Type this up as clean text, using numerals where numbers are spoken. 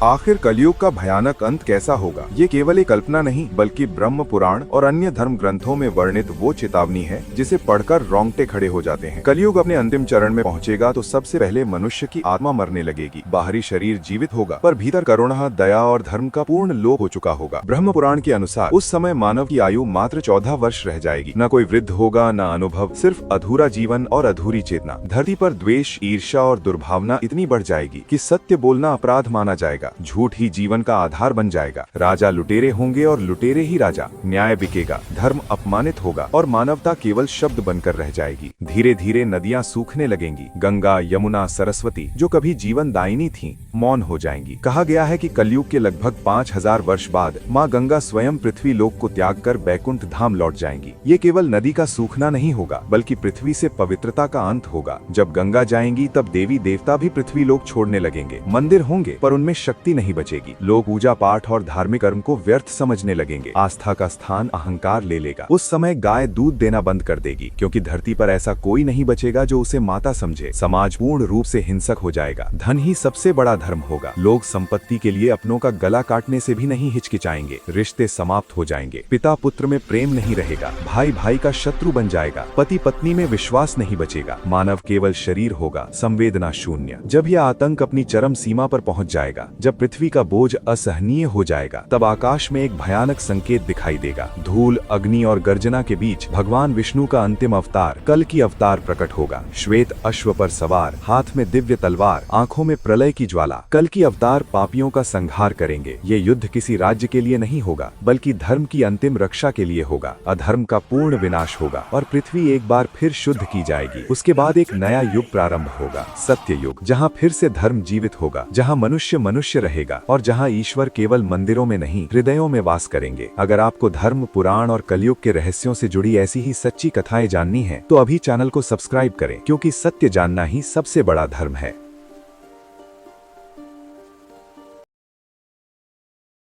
आखिर कलयुग का भयानक अंत कैसा होगा? ये केवल एक कल्पना नहीं बल्कि ब्रह्म पुराण और अन्य धर्म ग्रंथों में वर्णित वो चेतावनी है जिसे पढ़कर रोंगटे खड़े हो जाते हैं। कलयुग अपने अंतिम चरण में पहुंचेगा तो सबसे पहले मनुष्य की आत्मा मरने लगेगी। बाहरी शरीर जीवित होगा पर भीतर करुणा, दया और धर्म का पूर्ण लोप हो चुका होगा। ब्रह्म पुराण के अनुसार उस समय मानव की आयु मात्र 14 वर्ष रह जाएगी। न कोई वृद्ध होगा, न अनुभव, सिर्फ अधूरा जीवन और अधूरी चेतना। धरती पर द्वेष, ईर्ष्या और दुर्भावना इतनी बढ़ जाएगी कि सत्य बोलना अपराध माना जाएगा। झूठ ही जीवन का आधार बन जाएगा। राजा लुटेरे होंगे और लुटेरे ही राजा। न्याय बिकेगा, धर्म अपमानित होगा और मानवता केवल शब्द बनकर रह जाएगी। धीरे धीरे नदियां सूखने लगेंगी। गंगा, यमुना, सरस्वती जो कभी जीवन दायिनी थीं, मौन हो जाएंगी। कहा गया है कि कलयुग के लगभग 5000 वर्ष बाद माँ गंगा स्वयं पृथ्वी लोक को त्याग कर बैकुंठ धाम लौट जाएंगी। ये केवल नदी का सूखना नहीं होगा बल्कि पृथ्वी से पवित्रता का अंत होगा। जब गंगा जाएंगी तब देवी देवता भी पृथ्वी लोक छोड़ने लगेंगे। मंदिर होंगे पर उनमें शक्ति नहीं बचेगी। लोग पूजा पाठ और धार्मिक कर्म को व्यर्थ समझने लगेंगे। आस्था का स्थान अहंकार ले लेगा। उस समय गाय दूध देना बंद कर देगी क्योंकि धरती पर ऐसा कोई नहीं बचेगा जो उसे माता समझे। समाज पूर्ण रूप से हिंसक हो जाएगा। धन ही सबसे बड़ा धर्म होगा। लोग संपत्ति के लिए अपनों का गला काटने से भी नहीं हिचकिचाएंगे। रिश्ते समाप्त हो जाएंगे। पिता पुत्र में प्रेम नहीं रहेगा। भाई भाई का शत्रु बन जाएगा। पति पत्नी में विश्वास नहीं बचेगा। मानव केवल शरीर होगा, संवेदना शून्य। जब यह आतंक अपनी चरम सीमा पर पहुंच जाएगा, जब पृथ्वी का बोझ असहनीय हो जाएगा, तब आकाश में एक भयानक संकेत दिखाई देगा। धूल, अग्नि और गर्जना के बीच भगवान विष्णु का अंतिम अवतार कल की अवतार प्रकट होगा। श्वेत अश्व पर सवार, हाथ में दिव्य तलवार, आंखों में प्रलय की ज्वाला। कल की अवतार पापियों का संहार करेंगे। ये युद्ध किसी राज्य के लिए नहीं होगा बल्कि धर्म की अंतिम रक्षा के लिए होगा। अधर्म का पूर्ण विनाश होगा और पृथ्वी एक बार फिर शुद्ध की जाएगी। उसके बाद एक नया युग प्रारंभ होगा, सत्य युग, जहाँ फिर से धर्म जीवित होगा, जहाँ मनुष्य मनुष्य रहेगा और जहाँ ईश्वर केवल मंदिरों में नहीं हृदयों में वास करेंगे। अगर आपको धर्म, पुराण और कलयुग के रहस्यों से जुड़ी ऐसी ही सच्ची कथाएं जाननी है तो अभी चैनल को सब्सक्राइब करें क्योंकि सत्य जानना ही सबसे बड़ा धर्म है।